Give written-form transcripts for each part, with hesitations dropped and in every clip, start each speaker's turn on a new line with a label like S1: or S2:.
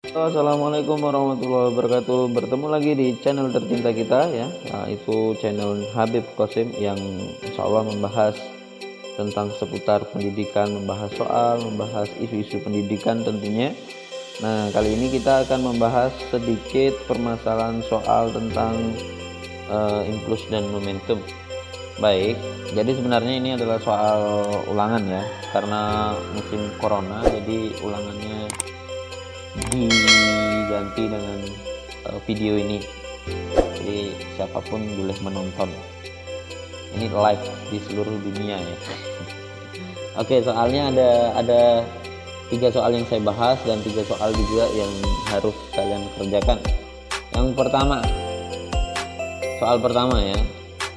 S1: Assalamualaikum warahmatullahi wabarakatuh. Bertemu lagi di channel tercinta kita ya, yaitu channel Habib Qasim yang insya Allah membahas tentang seputar pendidikan, membahas isu-isu pendidikan tentunya. Nah, kali ini kita akan membahas sedikit permasalahan soal tentang impuls dan momentum. Baik, jadi sebenarnya ini adalah soal ulangan ya, karena musim corona jadi ulangannya diganti dengan video ini, jadi siapapun boleh menonton, ini live di seluruh dunia ya. Oke, soalnya ada 3 soal yang saya bahas dan 3 soal juga yang harus kalian kerjakan. Yang pertama, soal pertama ya,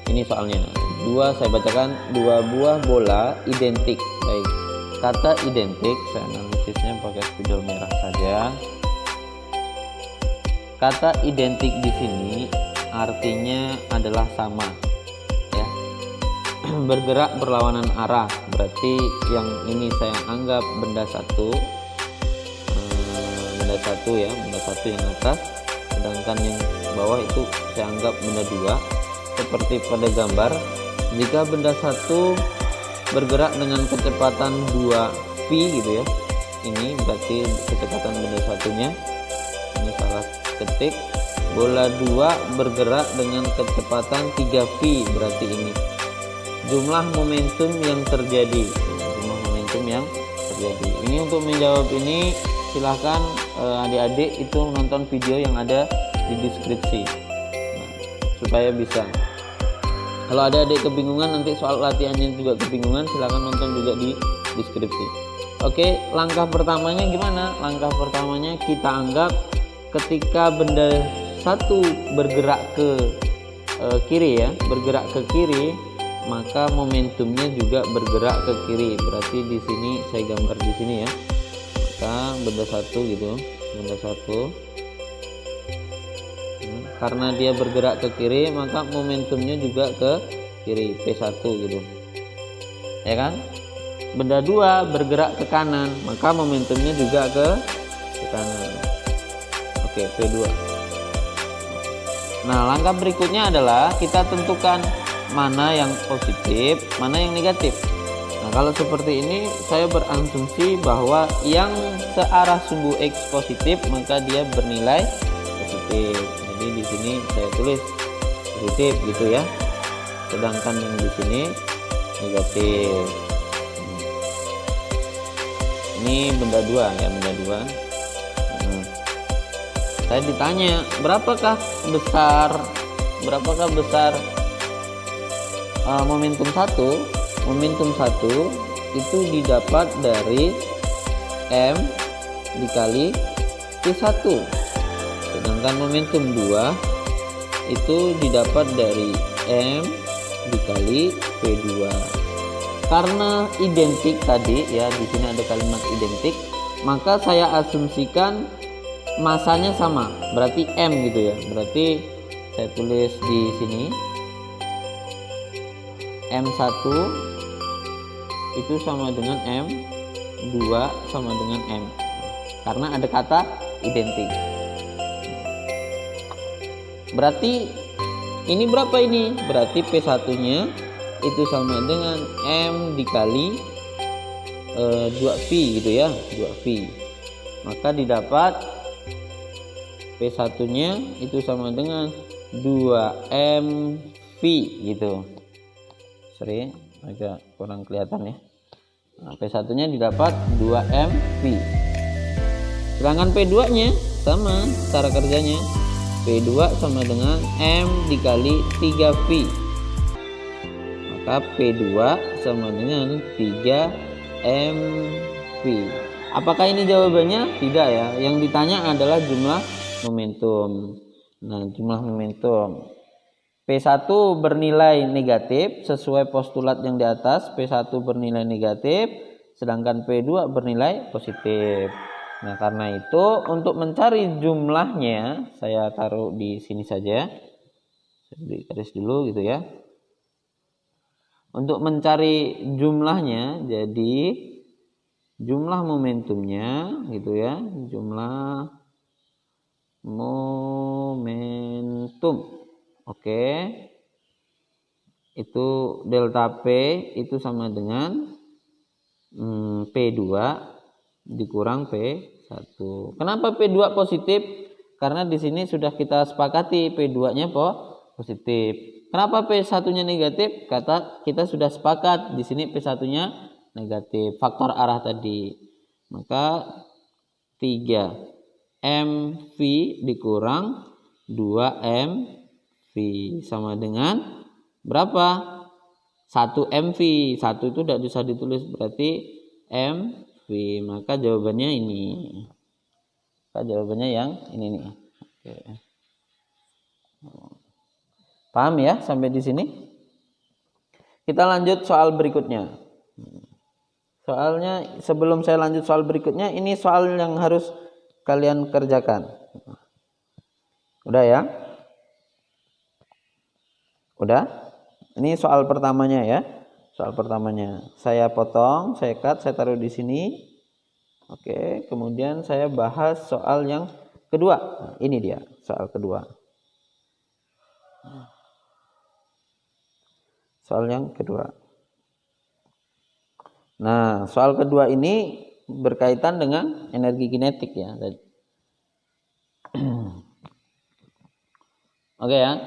S1: ini soalnya saya bacakan, 2 buah bola identik. Baik, kata identik saya analisisnya pakai spidol merah saja. Kata identik di sini artinya adalah sama ya. Bergerak berlawanan arah, berarti yang ini saya anggap benda satu ya, benda satu yang atas, sedangkan yang bawah itu saya anggap benda 2. Seperti pada gambar, jika benda satu bergerak dengan kecepatan 2v gitu ya, ini berarti kecepatan benda satunya, ini salah ketik. Bola 2 bergerak dengan kecepatan 3v, berarti ini jumlah momentum yang terjadi. Ini untuk menjawab ini silahkan adik-adik itu nonton video yang ada di deskripsi, supaya bisa. Kalau ada adik kebingungan nanti soal latihannya juga kebingungan, silahkan nonton juga di deskripsi. Oke, langkah pertamanya gimana? Langkah pertamanya kita anggap ketika benda satu bergerak ke kiri ya, bergerak ke kiri, maka momentumnya juga bergerak ke kiri. Berarti di sini saya gambar di sini ya. Maka benda satu gitu, benda satu. Karena dia bergerak ke kiri, maka momentumnya juga ke kiri, P1 gitu. Ya kan? Benda 2 bergerak ke kanan, maka momentumnya juga ke kanan. Oke, P2. Nah, langkah berikutnya adalah kita tentukan mana yang positif, mana yang negatif. Nah, kalau seperti ini saya berasumsi bahwa yang searah sumbu X positif, maka dia bernilai positif. Jadi di sini saya tulis positif gitu ya. Sedangkan yang di sini negatif. Ini benda 2 ya, benda 2. Saya ditanya berapakah besar momentum 1? Momentum 1 itu didapat dari M dikali P1. Sedangkan momentum 2 itu didapat dari M dikali P2. Karena identik tadi ya, di sini ada kalimat identik, maka saya asumsikan masanya sama, berarti M gitu ya. Berarti saya tulis di sini M1 itu sama dengan M2 sama dengan M, karena ada kata identik. Berarti ini berapa ini? Berarti P1 nya itu sama dengan M dikali 2V gitu ya, 2V. Maka didapat P1 nya itu sama dengan 2MV gitu. Sorry, agak kurang kelihatan ya. Nah, P1 nya didapat 2MV. Sedangkan P2 nya sama cara kerjanya. P2 sama dengan M dikali 3V, maka P2 sama dengan 3MV. Apakah ini jawabannya? Tidak ya, yang ditanya adalah jumlah momentum. Nah, jumlah momentum P1 bernilai negatif sesuai postulat yang di atas. P1 bernilai negatif, sedangkan P2 bernilai positif. Nah, karena itu untuk mencari jumlahnya saya taruh di sini saja. Saya beri garis dulu gitu ya. Untuk mencari jumlahnya, jadi jumlah momentumnya gitu ya, jumlah momentum. Oke. Itu delta P itu sama dengan P2 dikurang P1. Kenapa P2 positif? Karena di sini sudah kita sepakati P2-nya positif. Kenapa P1-nya negatif? Kita sudah sepakat di sini P1-nya negatif, faktor arah tadi. Maka 3 mV dikurang 2 mV sama dengan berapa? 1 mV. 1 itu tidak bisa ditulis, berarti mV. Maka jawabannya ini. Maka jawabannya yang ini nih. Oke. Paham ya sampai di sini? Kita lanjut soal berikutnya. Soalnya sebelum saya lanjut soal berikutnya, ini soal yang harus kalian kerjakan. Udah ya? Udah? Ini soal pertamanya ya. Soal pertamanya. Saya potong, saya cut, saya taruh di sini. Oke, kemudian saya bahas soal yang kedua. Nah, ini dia, soal kedua. Soal yang kedua. Nah, soal kedua ini berkaitan dengan energi kinetik ya. Oke ya.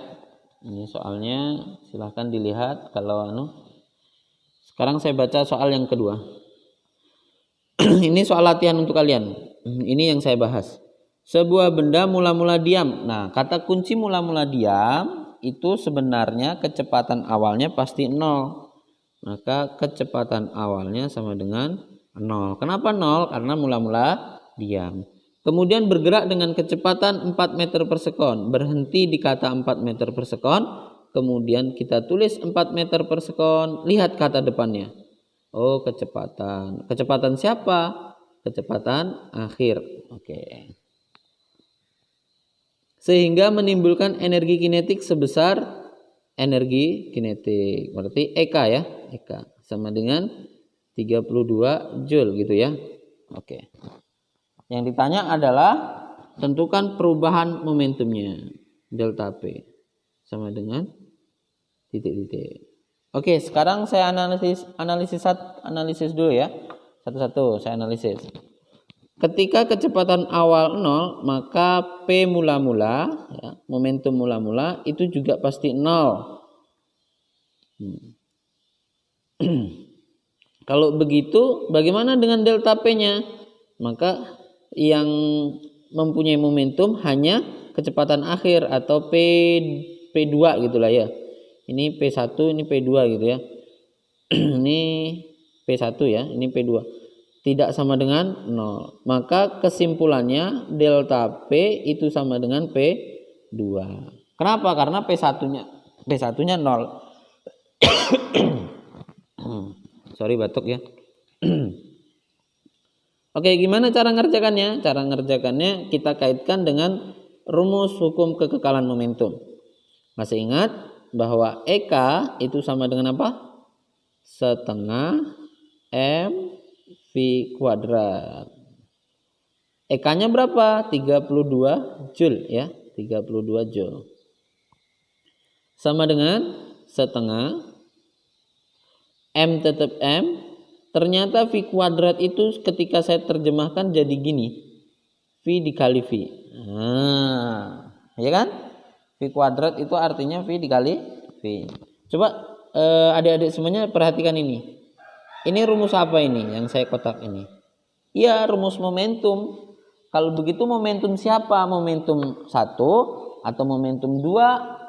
S1: Ini soalnya silahkan dilihat kalau Sekarang saya baca soal yang kedua. Ini soal latihan untuk kalian. Ini yang saya bahas. Sebuah benda mula-mula diam. Nah, kata kunci mula-mula diam itu sebenarnya kecepatan awalnya pasti 0. Maka kecepatan awalnya sama dengan 0. Kenapa 0? Karena mula-mula diam. Kemudian bergerak dengan kecepatan 4 meter per sekon. Berhenti di kata 4 meter per sekon. Kemudian kita tulis 4 meter per sekon. Lihat kata depannya. Oh, kecepatan. Kecepatan siapa? Kecepatan akhir. Oke. Sehingga menimbulkan energi kinetik sebesar energi kinetik. Berarti EK ya. EK sama dengan 32 Joule gitu ya. Oke. Yang ditanya adalah tentukan perubahan momentumnya. Delta P sama dengan titik-titik. Oke, sekarang saya analisis dulu ya. Satu-satu saya analisis. Ketika kecepatan awal 0, maka P mula-mula, ya, momentum mula-mula itu juga pasti 0. Kalau begitu, bagaimana dengan delta P-nya? Maka yang mempunyai momentum hanya kecepatan akhir atau P2 gitulah ya. Ini P1, ini P2 gitu ya. Ini P1 ya, ini P2. Tidak sama dengan 0. Maka kesimpulannya delta P itu sama dengan P2. Kenapa? Karena P1-nya 0. Sorry batuk ya. Oke, gimana cara ngerjakannya? Cara ngerjakannya kita kaitkan dengan rumus hukum kekekalan momentum. Masih ingat bahwa EK itu sama dengan apa? Setengah mv kuadrat. EK-nya berapa? 32 Joule ya, 32 Joule. Sama dengan setengah M tetap M. Ternyata V kuadrat itu ketika saya terjemahkan jadi gini. V dikali V. Nah, ya kan? V kuadrat itu artinya V dikali V. Coba adik-adik semuanya perhatikan ini. Ini rumus apa ini yang saya kotak ini? Iya, rumus momentum. Kalau begitu momentum siapa? Momentum 1 atau momentum 2?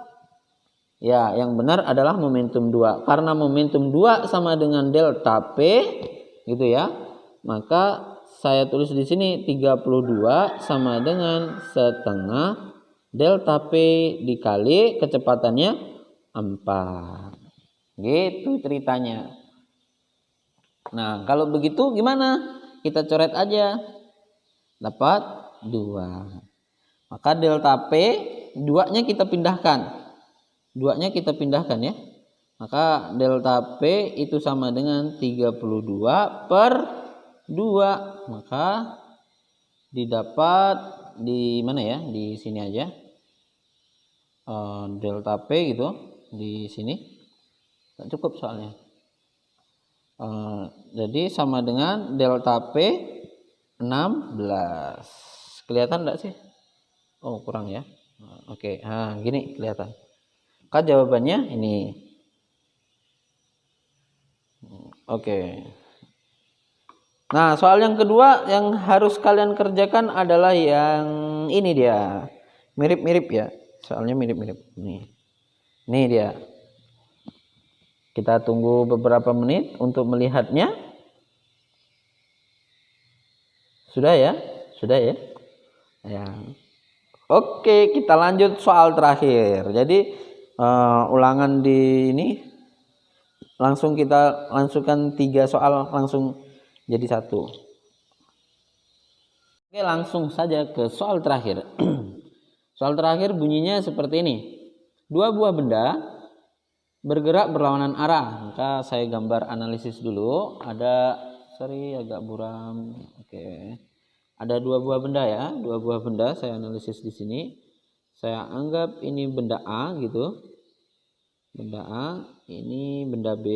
S1: Ya, yang benar adalah momentum 2. Karena momentum 2 sama dengan delta P, gitu ya. Maka saya tulis di sini 32 sama dengan setengah delta P dikali kecepatannya 4. Gitu ceritanya. Nah, kalau begitu gimana? Kita coret aja. Dapat 2. Maka delta P 2-nya kita pindahkan. 2-nya kita pindahkan ya. Maka delta P itu sama dengan 32 per 2. Maka didapat di mana ya? Di sini aja. Delta P gitu di sini. Nggak cukup soalnya. Jadi sama dengan delta P 16. Kelihatan enggak sih? Oh, kurang ya. Oke. Nah, gini kelihatan. Maka jawabannya ini. Oke. Nah, soal yang kedua yang harus kalian kerjakan adalah yang ini dia. Mirip-mirip ya. Soalnya mirip-mirip. Ini dia. Kita tunggu beberapa menit untuk melihatnya. Sudah ya? Sudah ya? Ya. Oke, kita lanjut soal terakhir. Jadi ulangan di ini langsung kita langsungkan 3 soal langsung jadi 1. Oke, langsung saja ke soal terakhir. Soal terakhir bunyinya seperti ini. 2 buah benda bergerak berlawanan arah. Maka saya gambar analisis dulu. Agak buram. Oke. Ada 2 buah benda ya. 2 buah benda saya analisis di sini. Saya anggap ini benda A gitu. Benda A, ini benda B.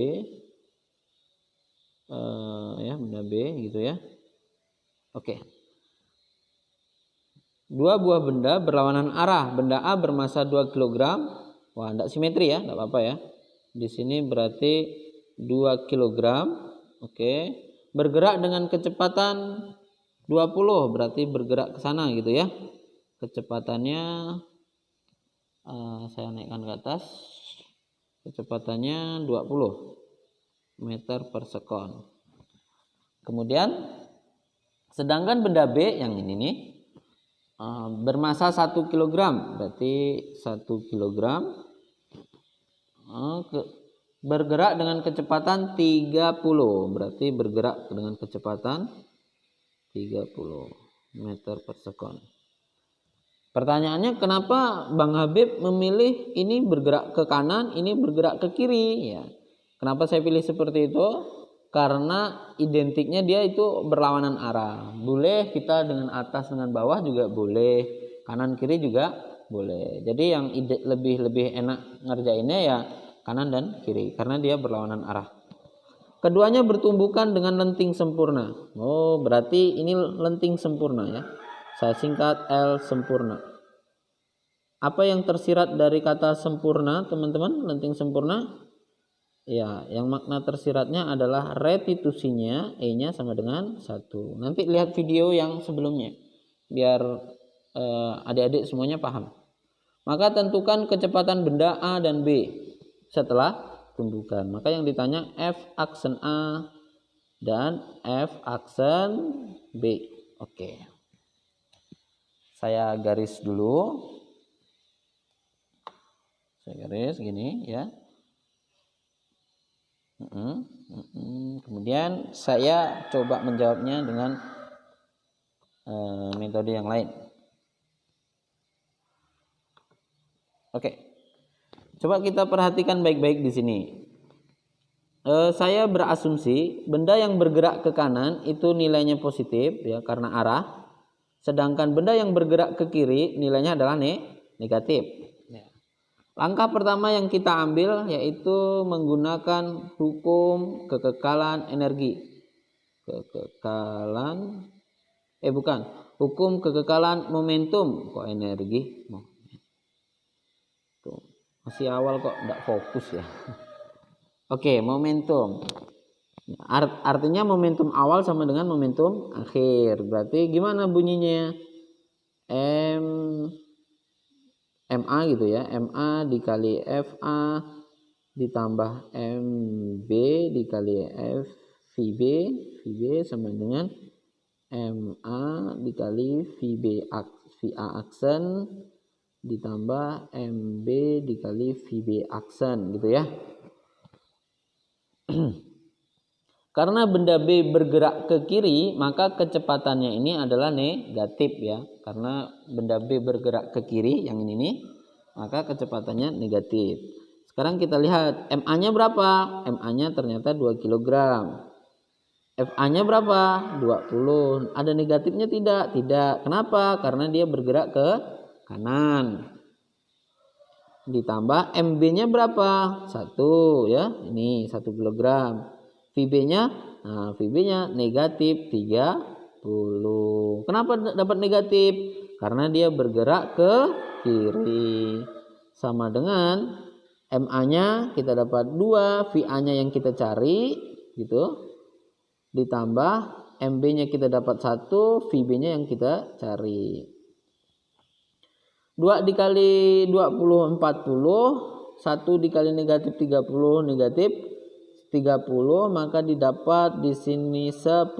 S1: Benda B gitu ya. Oke. 2 buah benda berlawanan arah. Benda A bermassa 2 kg. Wah, enggak simetri ya, enggak apa-apa ya. Di sini berarti 2 kg. Oke. Bergerak dengan kecepatan 20, berarti bergerak ke sana gitu ya. Kecepatannya saya naikkan ke atas. Kecepatannya 20 meter per sekon. Kemudian sedangkan benda B yang ini nih bermassa 1 kg, berarti 1 kg. Bergerak dengan kecepatan 30, berarti bergerak dengan kecepatan 30 meter per sekon. Pertanyaannya, kenapa Bang Habib memilih ini bergerak ke kanan, ini bergerak ke kiri ya? Kenapa saya pilih seperti itu? Karena identiknya dia itu berlawanan arah. Boleh kita dengan atas dengan bawah juga boleh, kanan kiri juga boleh. Jadi yang lebih enak ngerjainnya ya kanan dan kiri karena dia berlawanan arah. Keduanya bertumbukan dengan lenting sempurna. Oh, berarti ini lenting sempurna ya. Saya singkat L sempurna. Apa yang tersirat dari kata sempurna, teman-teman? Lenting sempurna? Ya, yang makna tersiratnya adalah restitusinya, E-nya sama dengan 1. Nanti lihat video yang sebelumnya biar adik-adik semuanya paham. Maka tentukan kecepatan benda A dan B setelah tumbukan. Maka yang ditanya F aksen A dan F aksen B. Oke. Saya garis dulu. Saya garis gini ya. Kemudian saya coba menjawabnya dengan metode yang lain. Oke. Coba kita perhatikan baik-baik di sini. Saya berasumsi benda yang bergerak ke kanan itu nilainya positif ya karena arah. Sedangkan benda yang bergerak ke kiri nilainya adalah negatif. Langkah pertama yang kita ambil yaitu menggunakan hukum kekekalan energi. Hukum kekekalan momentum. Kok energi? Tuh, masih awal kok enggak fokus ya. Oke, momentum. Artinya momentum awal sama dengan momentum akhir. Berarti gimana bunyinya? MA gitu ya, MA dikali FA ditambah MB dikali VB sama dengan MA dikali VA aksen ditambah MB dikali VB aksen gitu ya. Karena benda B bergerak ke kiri, maka kecepatannya ini adalah negatif ya. Karena benda B bergerak ke kiri, yang ini nih, maka kecepatannya negatif. Sekarang kita lihat MA-nya berapa? MA-nya ternyata 2 kg. FA-nya berapa? 20. Ada negatifnya tidak? Tidak. Kenapa? Karena dia bergerak ke kanan. Ditambah MB-nya berapa? 1 ya. Ini 1 kilogram. VB-nya, nah VB-nya negatif 30. Kenapa dapat negatif? Karena dia bergerak ke kiri. Sama dengan MA-nya kita dapat 2, VA-nya yang kita cari gitu. Ditambah MB-nya kita dapat 1, VB-nya yang kita cari. 2 dikali 20 40, 1 dikali negatif 30 negatif 30, maka didapat di sini 10.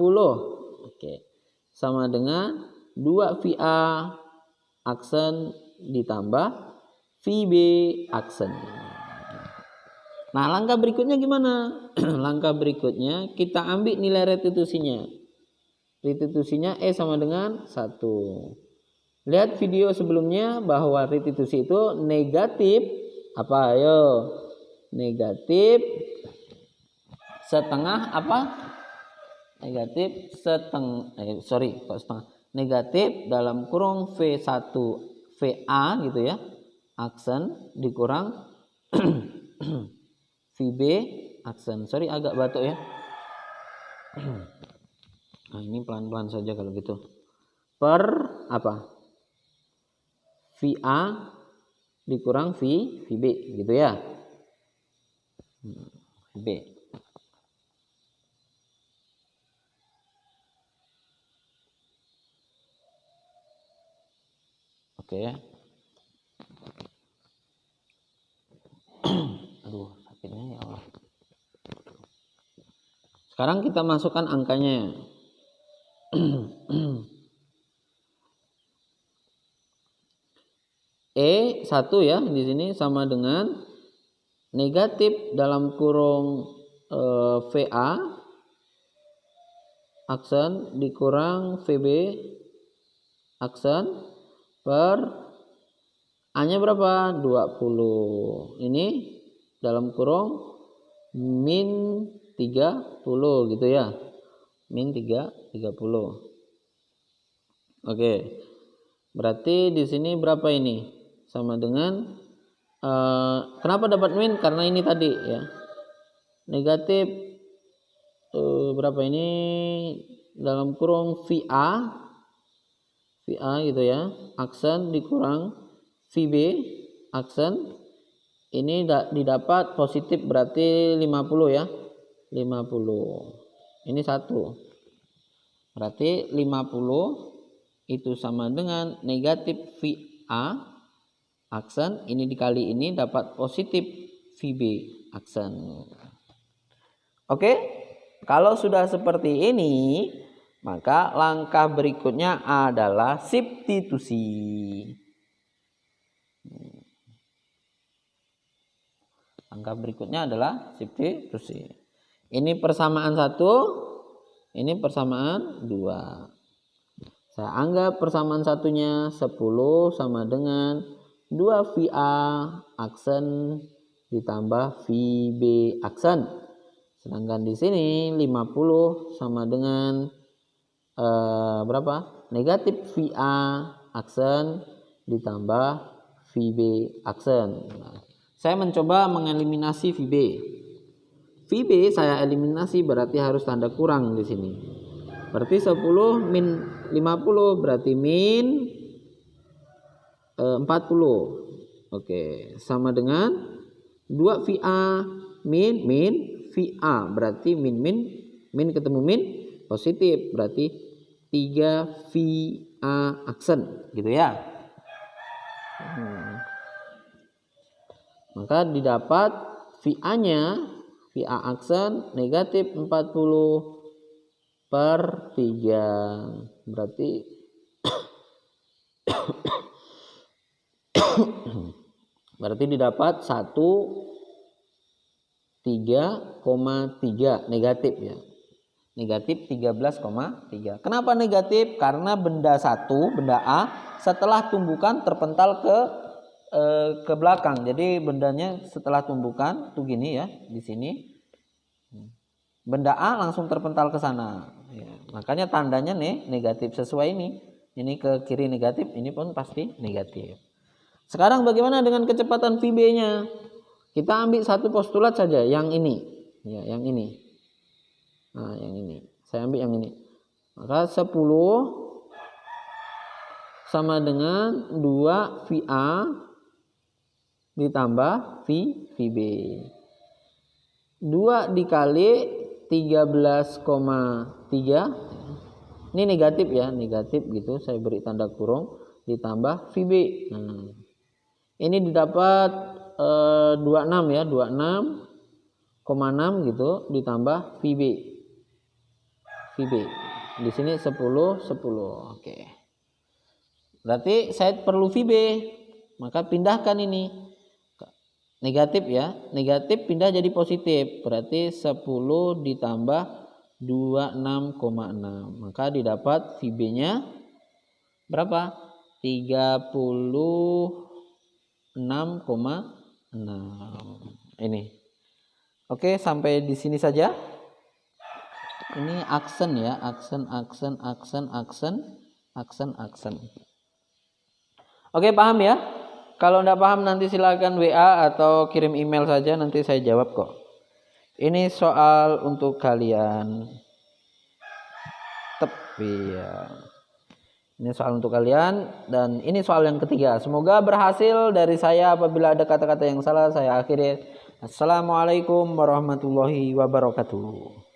S1: Oke. Sama dengan 2 VA aksen ditambah VB aksen. Nah, langkah berikutnya gimana? Langkah berikutnya kita ambil nilai restitusinya. Restitusinya E sama dengan 1. Lihat video sebelumnya bahwa restitusi itu negatif apa? Ayo. Negatif setengah apa? Negatif setengah kok setengah. Negatif dalam kurung V1 VA gitu ya. Aksen dikurang VB aksen. Agak batuk ya. Nah, ini pelan-pelan saja kalau gitu. Per apa? VA dikurang VB gitu ya. VB. Oke. Aduh, sakitnya ya Allah. Sekarang kita masukkan angkanya. E1 ya di sini sama dengan negatif dalam kurung VA aksen dikurang VB aksen per A-nya berapa? 20. Ini dalam kurung min 30 gitu ya. Min 30. Oke. Berarti di sini berapa ini? Sama dengan kenapa dapat min? Karena ini tadi ya. Negatif berapa ini? Dalam kurung VA gitu ya. Aksen dikurang VB aksen. Ini didapat positif berarti 50 ya. 50. Ini 1. Berarti 50 itu sama dengan negatif VA aksen. Ini dikali ini dapat positif VB aksen. Oke. Kalau sudah seperti ini, maka langkah berikutnya adalah substitusi. Langkah berikutnya adalah substitusi. Ini persamaan 1, ini persamaan 2. Saya anggap persamaan satunya 10 sama dengan 2 VA aksen ditambah VB aksen. Sedangkan di sini 50 sama dengan berapa? Negatif VA aksen ditambah VB aksen. Nah, saya mencoba mengeliminasi VB. VB saya eliminasi berarti harus tanda kurang di sini. Berarti 10 min 50 berarti min 40. Oke, sama dengan 2 VA min VA berarti min ketemu min positif berarti 3 VA aksen gitu ya. Maka didapat VA-nya VA aksen negatif 40 per 3 berarti berarti didapat 13,3 negatif ya. Negatif 13,3. Kenapa negatif? Karena benda A setelah tumbukan terpental ke belakang. Jadi bendanya setelah tumbukan tuh gini ya, di sini. benda A langsung terpental ke sana. Ya, makanya tandanya nih negatif sesuai ini. Ini ke kiri negatif, ini pun pasti negatif. Sekarang bagaimana dengan kecepatan VB-nya? Kita ambil satu postulat saja, yang ini. Ya, yang ini. Nah, yang ini. Saya ambil yang ini. Maka 10 sama dengan 2 VA ditambah VB. 2 dikali 13,3. Ini negatif ya, negatif gitu. Saya beri tanda kurung ditambah VB. Nah, ini didapat 26 ya, 26,6 gitu ditambah VB. Di sini 10. Oke. Berarti saya perlu VB. Maka pindahkan ini. Negatif ya. Negatif pindah jadi positif. Berarti 10 ditambah 26,6. Maka didapat VB-nya berapa? 36,6. Ini. Oke, sampai di sini saja. Ini aksen ya, aksen. Oke, paham ya? Kalau tidak paham nanti silakan WA atau kirim email saja, nanti saya jawab kok. Ini soal untuk kalian. Ya. Ini soal untuk kalian dan ini soal yang ketiga. Semoga berhasil dari saya. Apabila ada kata-kata yang salah saya akhiri. Assalamualaikum warahmatullahi wabarakatuh.